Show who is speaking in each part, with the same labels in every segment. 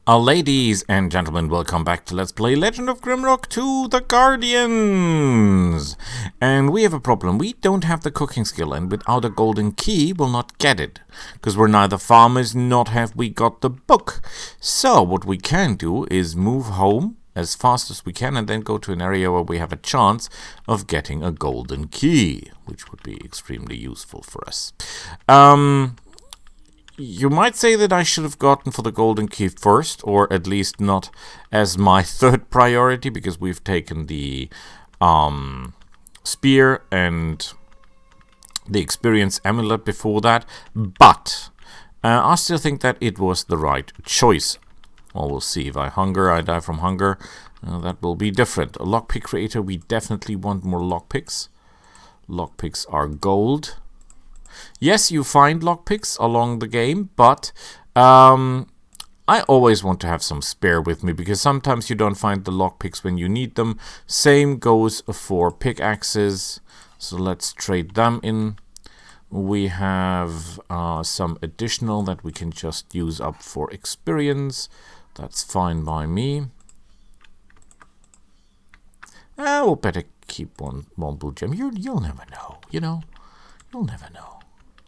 Speaker 1: Ladies and gentlemen, welcome back to Let's Play Legend of Grimrock 2 The Guardians! And we have a problem. We don't have the cooking skill, and without a golden key, we'll not get it. Because we're neither farmers, nor have we got the book. So, what we can do is move home as fast as we can, and then go to an area where we have a chance of getting a golden key, which would be extremely useful for us. You might say that I should have gotten for the golden key first, or at least not as my third priority, because we've taken the spear and the experience amulet before that, but I still think that it was the right choice. Well, we'll see. If I hunger, I die from hunger. That will be different. A lockpick creator, we definitely want more lockpicks. Lockpicks are gold. Yes, you find lockpicks along the game, but I always want to have some spare with me, because sometimes you don't find the lockpicks when you need them. Same goes for pickaxes, so let's trade them in. We have some additional that we can just use up for experience. That's fine by me. We'll better keep one blue gem. You'll never know, you know? You'll never know.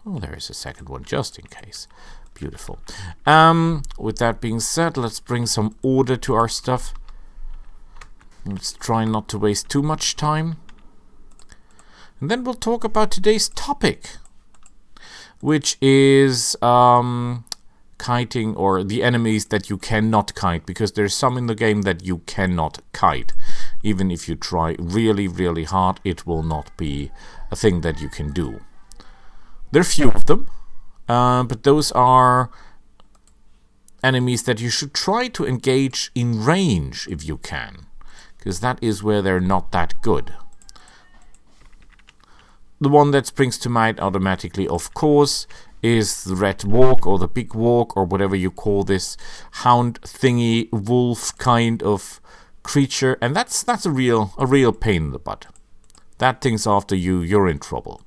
Speaker 1: Oh, there is a second one, just in case. Beautiful. With that being said, let's bring some order to our stuff. Let's try not to waste too much time. And then we'll talk about today's topic, which is kiting, or the enemies that you cannot kite, because there's some in the game that you cannot kite. Even if you try really, really hard, it will not be a thing that you can do. There are few of them, but those are enemies that you should try to engage in range if you can, because that is where they're not that good. The one that springs to mind automatically, of course, is the red walk, or the big walk, or whatever you call this hound thingy, wolf kind of creature, and that's a real pain in the butt. That thing's after you, you're in trouble.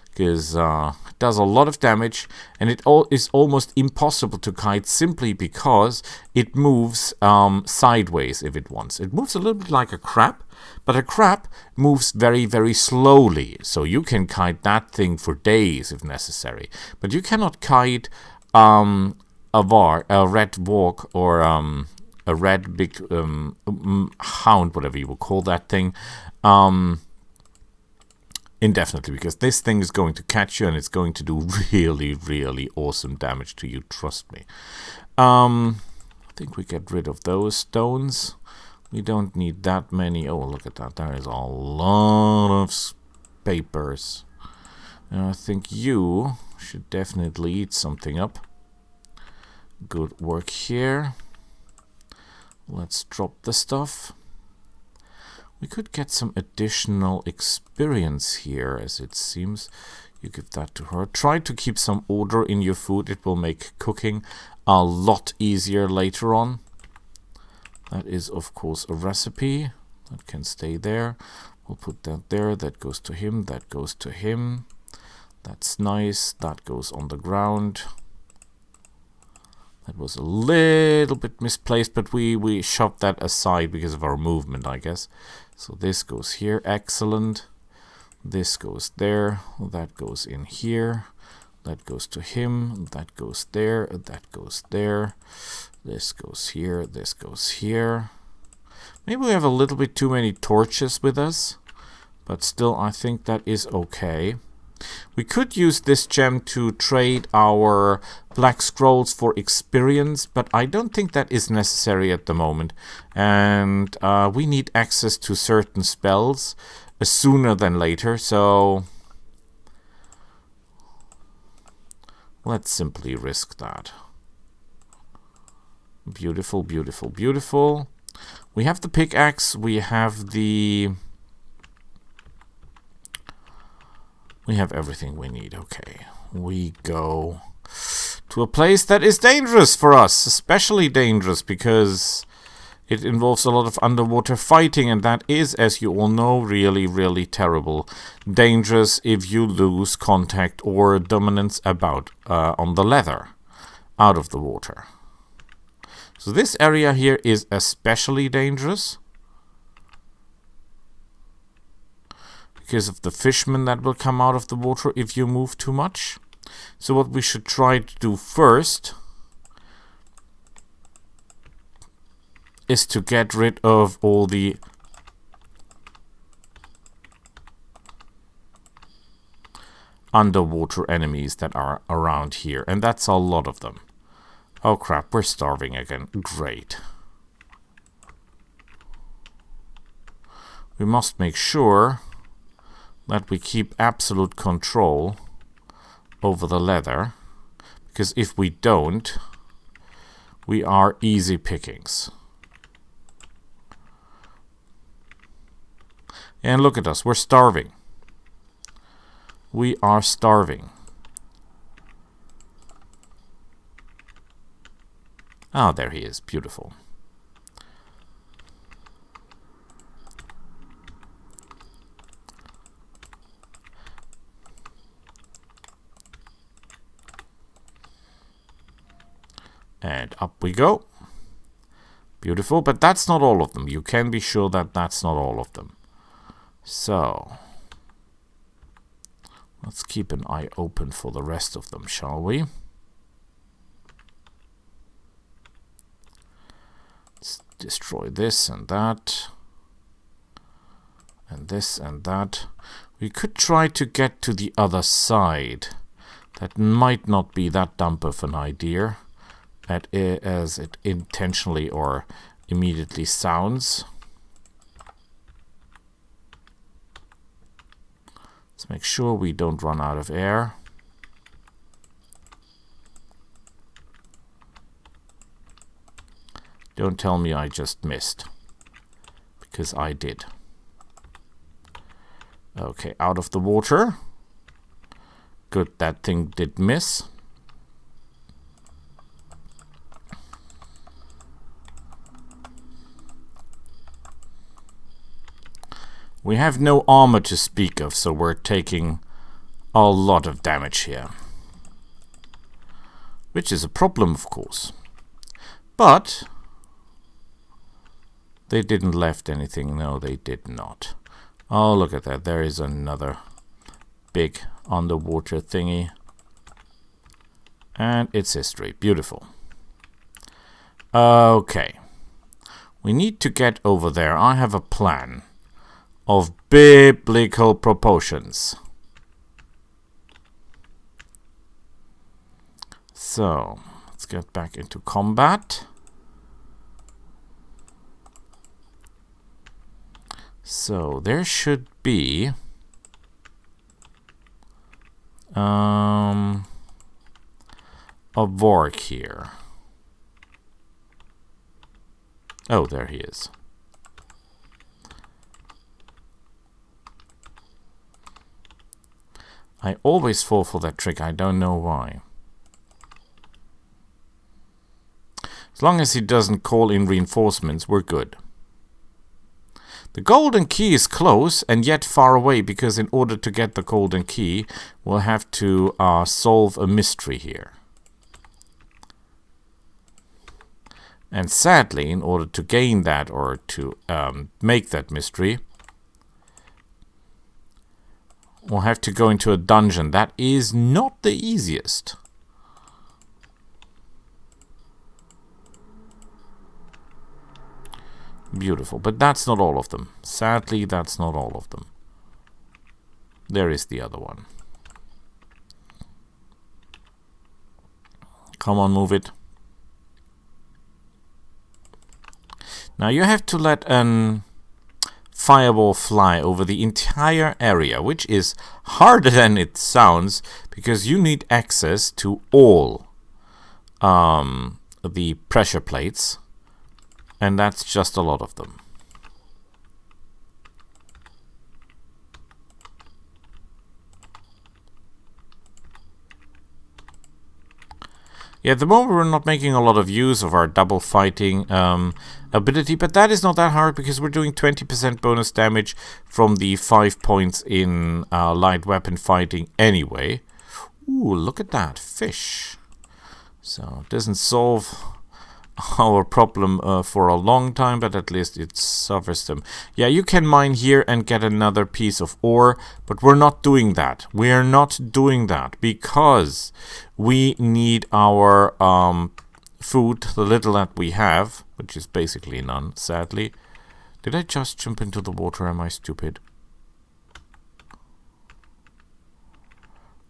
Speaker 1: Because it does a lot of damage, and it is almost impossible to kite, simply because it moves sideways if it wants. It moves a little bit like a crab, but a crab moves very, very slowly. So you can kite that thing for days if necessary. But you cannot kite a red walk, or a red big hound, whatever you will call that thing, indefinitely, because this thing is going to catch you, and it's going to do really, really awesome damage to you, trust me. I think we get rid of those stones. We don't need that many. Oh, look at that. There is a lot of papers. And I think you should definitely eat something up. Good work here. Let's drop the stuff. We could get some additional experience here, as it seems. You give that to her. Try to keep some order in your food. It will make cooking a lot easier later on. That is, of course, a recipe. That can stay there. We'll put that there. That goes to him. That goes to him. That's nice. That goes on the ground. That was a little bit misplaced, but we shoved that aside because of our movement, I guess. So this goes here. Excellent. This goes there. That goes in here. That goes to him. That goes there. That goes there. This goes here. This goes here. Maybe we have a little bit too many torches with us, but still I think that is okay. We could use this gem to trade our black scrolls for experience, but I don't think that is necessary at the moment. And we need access to certain spells sooner than later, so let's simply risk that. Beautiful, beautiful, beautiful. We have the pickaxe, we have everything we need. Okay, we go to a place that is dangerous for us, especially dangerous because it involves a lot of underwater fighting, and that is, as you all know, really, really terrible. Dangerous if you lose contact or dominance on the leather out of the water. So this area here is especially dangerous because of the fishmen that will come out of the water if you move too much. So what we should try to do first is to get rid of all the underwater enemies that are around here, and that's a lot of them. Oh crap, we're starving again. Great. We must make sure that we keep absolute control over the leather, because if we don't, we are easy pickings. And look at us, we're starving. We are starving. Ah, there he is. Beautiful. And up we go. Beautiful, but that's not all of them. You can be sure that that's not all of them. So let's keep an eye open for the rest of them, shall we? Let's destroy this and that. And this and that. We could try to get to the other side. That might not be that dumb of an idea as it intentionally or immediately sounds. Let's make sure we don't run out of air. Don't tell me I just missed, because I did. Okay, out of the water. Good, that thing did miss. We have no armor to speak of, so we're taking a lot of damage here. Which is a problem, of course. But they didn't left anything. No, they did not. Oh, look at that. There is another big underwater thingy. And it's history. Beautiful. Okay. We need to get over there. I have a plan of biblical proportions. So, let's get back into combat. So, there should be a Vork here. Oh, there he is. I always fall for that trick. I don't know why. As long as he doesn't call in reinforcements, we're good. The golden key is close and yet far away, because in order to get the golden key, we'll have to solve a mystery here. And sadly, in order to gain that, or to make that mystery, we'll have to go into a dungeon. That is not the easiest. Beautiful, but that's not all of them. Sadly, that's not all of them. There is the other one. Come on, move it. Now you have to let an fireball fly over the entire area, which is harder than it sounds, because you need access to all the pressure plates, and that's just a lot of them. Yeah, at the moment we're not making a lot of use of our double fighting ability, but that is not that hard, because we're doing 20% bonus damage from the 5 points in light weapon fighting anyway. Ooh, look at that fish. So it doesn't solve our problem for a long time, but at least it suffers them. Yeah, you can mine here and get another piece of ore, but we're not doing that. We're not doing that because we need our food, the little that we have, which is basically none, sadly. Did I just jump into the water? Am I stupid?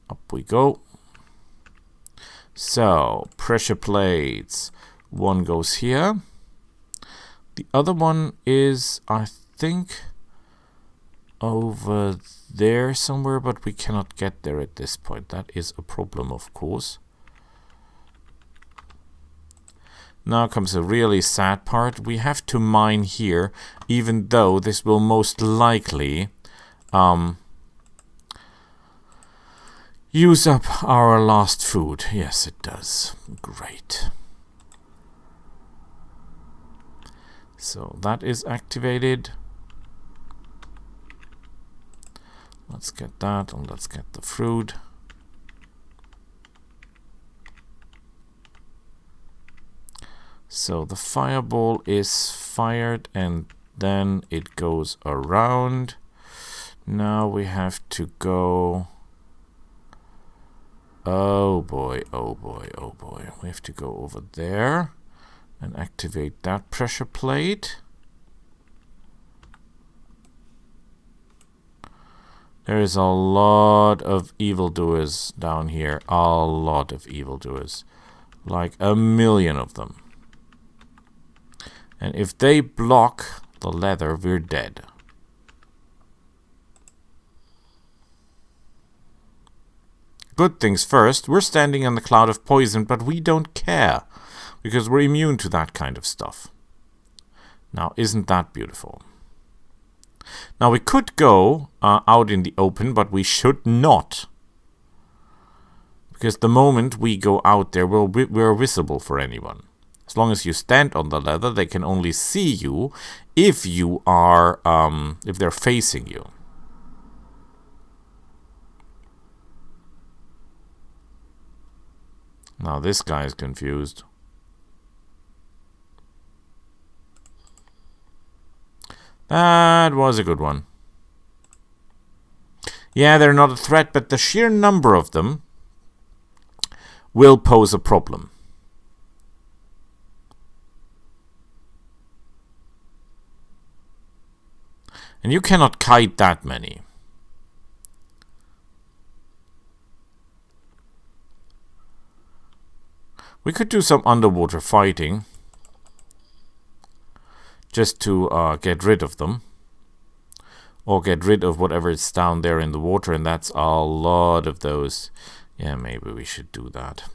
Speaker 1: Up we go. So, pressure plates. One goes here. The other one is, I think, over there somewhere, but we cannot get there at this point. That is a problem, of course. Now comes a really sad part. We have to mine here, even though this will most likely use up our last food. Yes, it does. Great. So that is activated. Let's get that, and let's get the fruit. So the fireball is fired and then it goes around. Now we have to go... Oh boy, oh boy, oh boy. We have to go over there and activate that pressure plate. There is a lot of evildoers down here. A lot of evildoers. Like a million of them. And if they block the leather, we're dead. Good things first. We're standing in the cloud of poison, but we don't care. Because we're immune to that kind of stuff. Now, isn't that beautiful? Now, we could go out in the open, but we should not. Because the moment we go out there, we're visible for anyone. As long as you stand on the leather, they can only see you if you are, if they're facing you. Now this guy is confused. That was a good one. Yeah, they're not a threat, but the sheer number of them will pose a problem. And you cannot kite that many. We could do some underwater fighting. Just to get rid of them. Or get rid of whatever is down there in the water. And that's a lot of those. Yeah, maybe we should do that.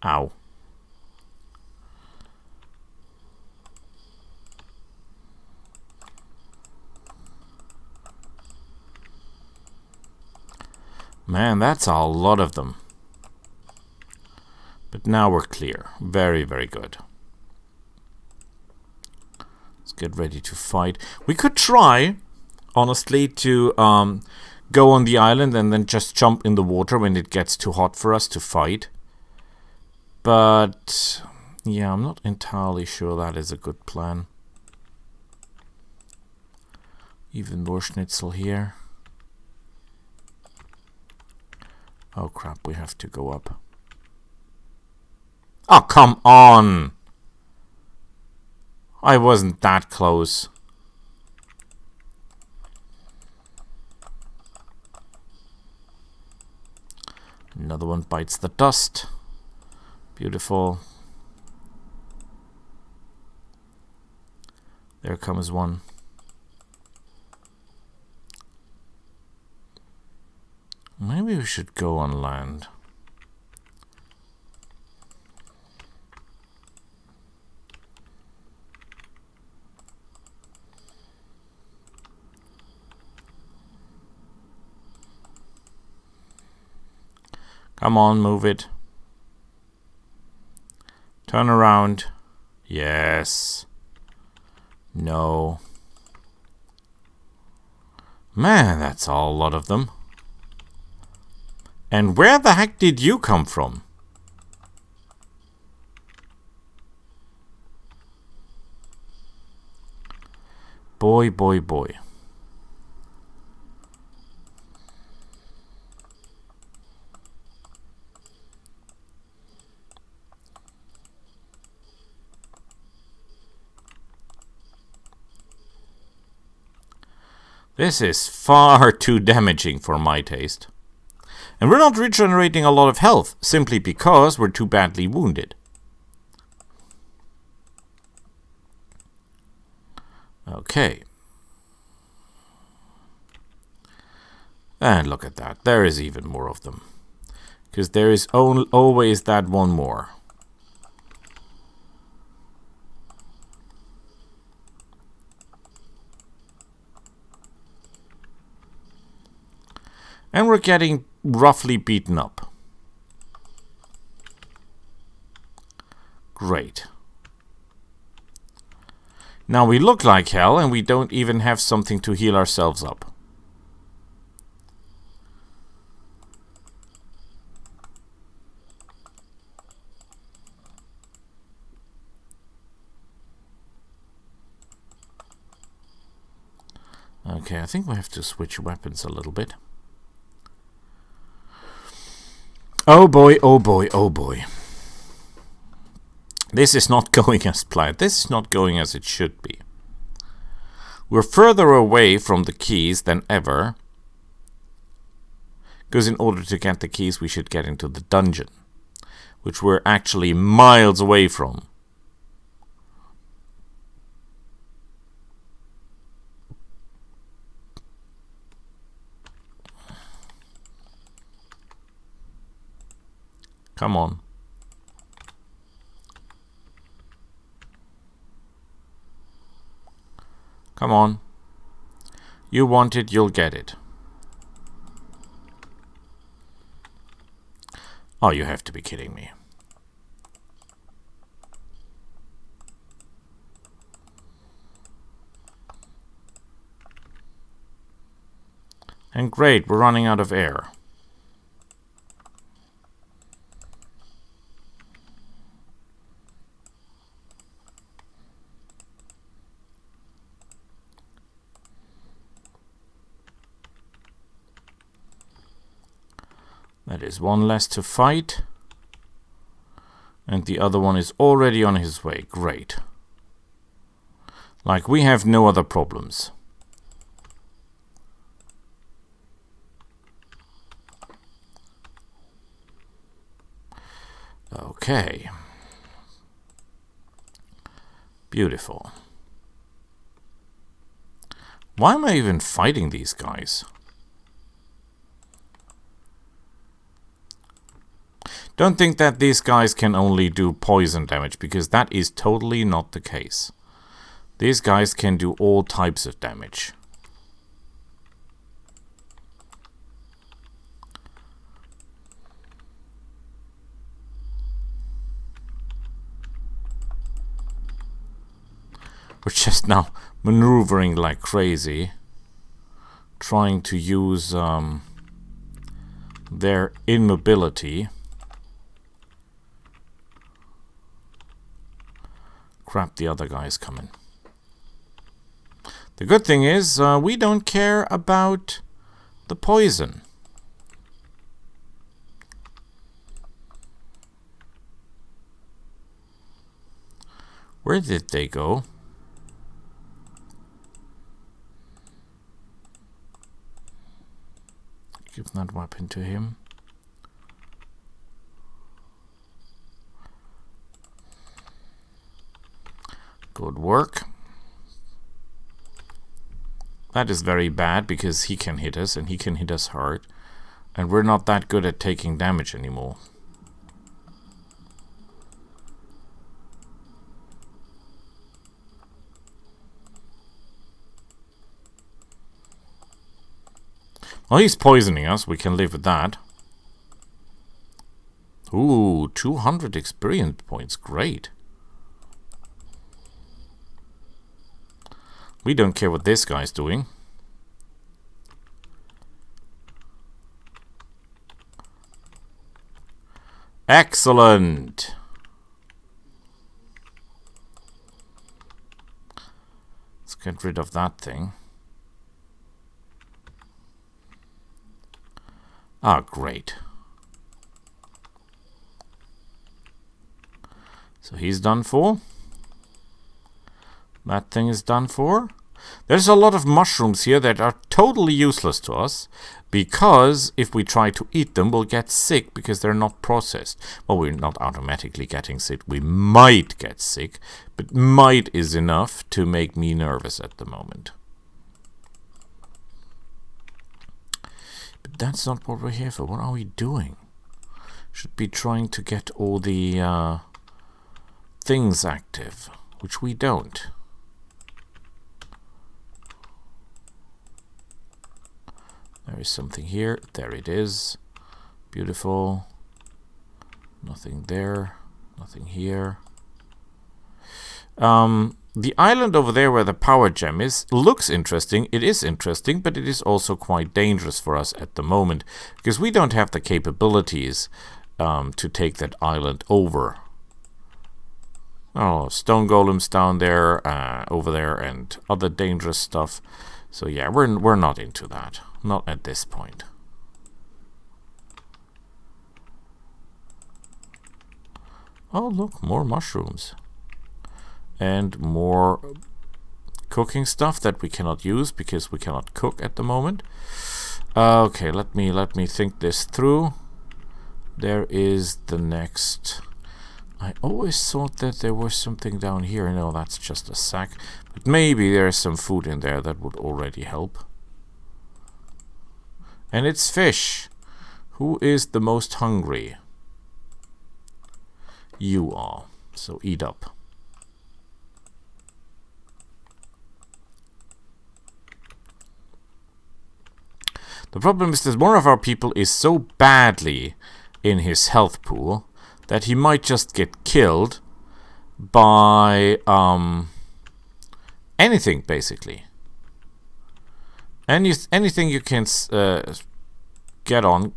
Speaker 1: Ow. Man, that's a lot of them. But now we're clear. Very, very good. Let's get ready to fight. We could try, honestly, to go on the island and then just jump in the water when it gets too hot for us to fight. But, yeah, I'm not entirely sure that is a good plan. Even more schnitzel here. Oh crap, we have to go up. Oh, come on! I wasn't that close. Another one bites the dust. Beautiful. There comes one. Maybe we should go on land. Come on, move it. Turn around. Yes. No. Man, that's a lot of them. And where the heck did you come from? Boy, boy, boy. This is far too damaging for my taste. And we're not regenerating a lot of health, simply because we're too badly wounded. Okay. And look at that. There is even more of them. Because there is always that one more. And we're getting roughly beaten up. Great. Now we look like hell and we don't even have something to heal ourselves up. Okay, I think we have to switch weapons a little bit. Oh boy, oh boy, oh boy. This is not going as planned. This is not going as it should be. We're further away from the keys than ever. Because in order to get the keys, we should get into the dungeon. Which we're actually miles away from. Come on. Come on. You want it, you'll get it. Oh, you have to be kidding me. And great, we're running out of air. That is one less to fight. And the other one is already on his way. Great. Like we have no other problems. Okay. Beautiful. Why am I even fighting these guys? Don't think that these guys can only do poison damage, because that is totally not the case. These guys can do all types of damage. We're just now maneuvering like crazy, trying to use their immobility. Crap, the other guy's coming. The good thing is, we don't care about the poison. Where did they go? Give that weapon to him. Good work. That is very bad because he can hit us and he can hit us hard. And we're not that good at taking damage anymore. Well, he's poisoning us. We can live with that. Ooh, 200 experience points. Great. We don't care what this guy's doing. Excellent! Let's get rid of that thing. Ah, great. So he's done for. That thing is done for. There's a lot of mushrooms here that are totally useless to us, because if we try to eat them, we'll get sick because they're not processed. Well, we're not automatically getting sick. We might get sick, but might is enough to make me nervous at the moment. But that's not what we're here for. What are we doing? Should be trying to get all the things active, which we don't. There is something here. There it is. Beautiful. Nothing there. Nothing here. The island over there where the power gem is looks interesting. It is interesting, but it is also quite dangerous for us at the moment, because we don't have the capabilities to take that island over. Oh, stone golems down there, over there, and other dangerous stuff. So yeah, we're not into that. Not at this point. Oh, look, more mushrooms. And more cooking stuff that we cannot use because we cannot cook at the moment. Okay, let me think this through. There is the next. I always thought that there was something down here. No, that's just a sack. But maybe there's some food in there that would already help. And it's fish. Who is the most hungry? You are. So eat up. The problem is that one of our people is so badly in his health pool that he might just get killed by anything, basically. Anything you can get on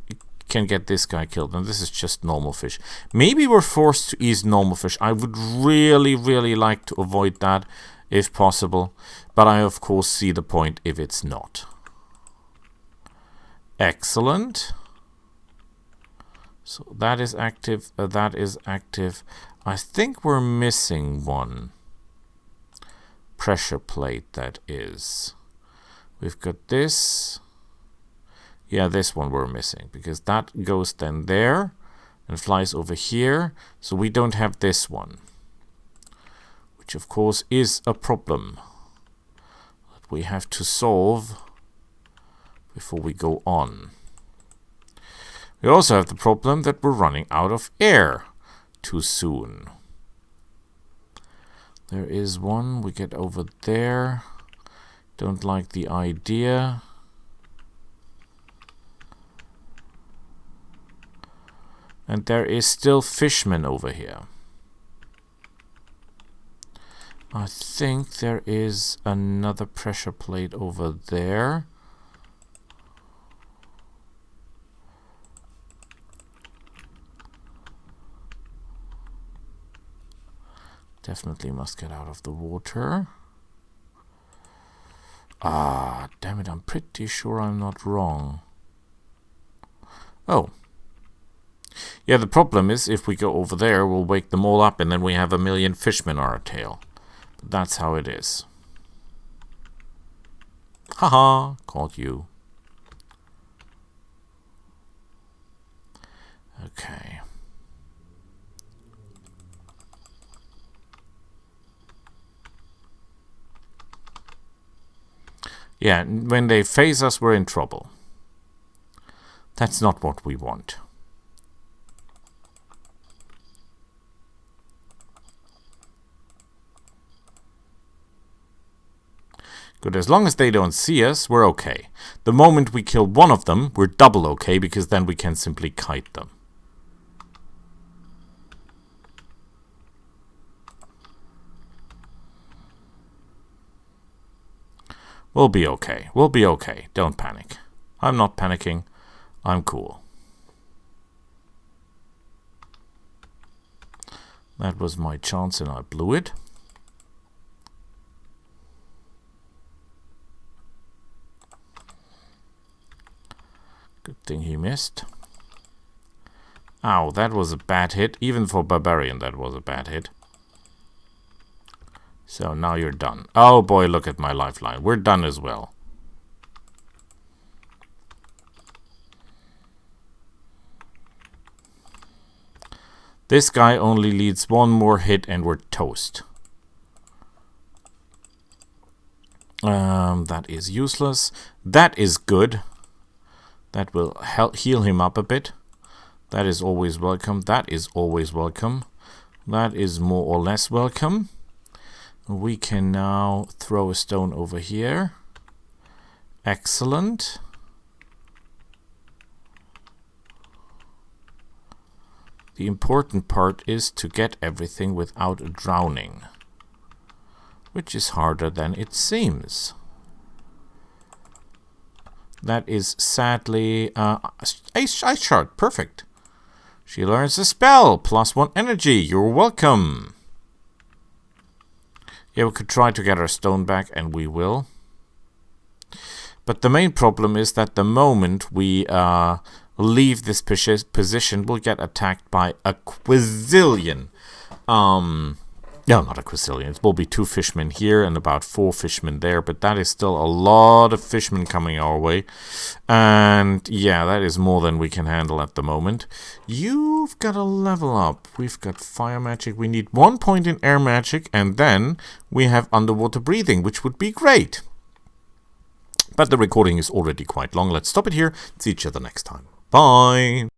Speaker 1: can get this guy killed, and this is just normal fish. Maybe we're forced to eat normal fish. I would really, really like to avoid that if possible, but I of course see the point if it's not. Excellent. So that is active, that is active. I think we're missing one pressure plate, that is. We've got this. Yeah, this one we're missing, because that goes then there and flies over here. So we don't have this one, which of course is a problem that we have to solve before we go on. We also have the problem that we're running out of air too soon. There is one. We get over there. Don't like the idea. And there is still fishmen over here. I think there is another pressure plate over there. Definitely must get out of the water. Ah, damn it, I'm pretty sure I'm not wrong. Oh. Yeah, the problem is if we go over there, we'll wake them all up and then we have a million fishmen on our tail. But that's how it is. Haha, caught you. Okay. Yeah, when they face us, we're in trouble. That's not what we want. Good, as long as they don't see us, we're okay. The moment we kill one of them, we're double okay, because then we can simply kite them. We'll be okay. We'll be okay. Don't panic. I'm not panicking. I'm cool. That was my chance and I blew it. Good thing he missed. Ow, that was a bad hit. Even for Barbarian, that was a bad hit. So now you're done. Oh boy, look at my lifeline. We're done as well. This guy only needs one more hit and we're toast. That is useless. That is good. That will help heal him up a bit. That is always welcome. That is always welcome. That is more or less welcome. We can now throw a stone over here. Excellent. The important part is to get everything without drowning, which is harder than it seems. That is sadly ice shard. Perfect. She learns a spell. +1 energy. You're welcome. Yeah, we could try to get our stone back, and we will. But the main problem is that the moment we leave this position, we'll get attacked by a quazillion. No, not a quazillion. It will be 2 fishmen here and about 4 fishmen there, but that is still a lot of fishmen coming our way. And yeah, that is more than we can handle at the moment. You've got to level up. We've got fire magic. We need 1 point in air magic, and then we have underwater breathing, which would be great. But the recording is already quite long. Let's stop it here. See each other next time. Bye!